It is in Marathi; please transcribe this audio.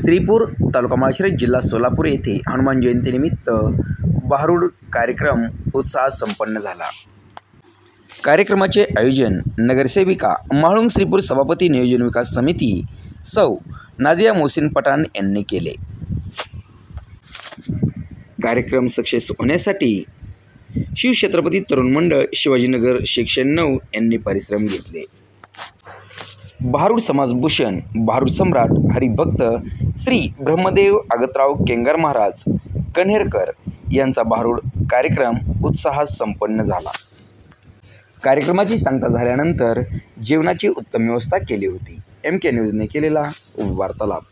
श्रीपूर तालुका माळशिरस जिल्हा सोलापूर येथे हनुमान जयंतीनिमित्त भारूड कार्यक्रम उत्साहात संपन्न झाला। कार्यक्रमाचे आयोजन नगरसेविका म्हाळुंग श्रीपूर सभापती नियोजन विकास समिती सौ नाझिया मोहसिन पठाण यांनी केले। कार्यक्रम सक्सेस होण्यासाठी शिवछत्रपती तरुण मंडळ शिवाजीनगर सेक्शन 9 यांनी परिश्रम घेतले। भारूड समाजभूषण भारूड सम्राट हरिभक्त श्री ब्रह्मदेव आगतराव केंगार महाराज कन्हेरकर यांचा भारूड कार्यक्रम उत्साहात संपन्न झाला। कार्यक्रमाची सांगता झाल्यानंतर जेवणाची उत्तम व्यवस्था केली होती। MK न्यूजने केलेला वार्तालाप।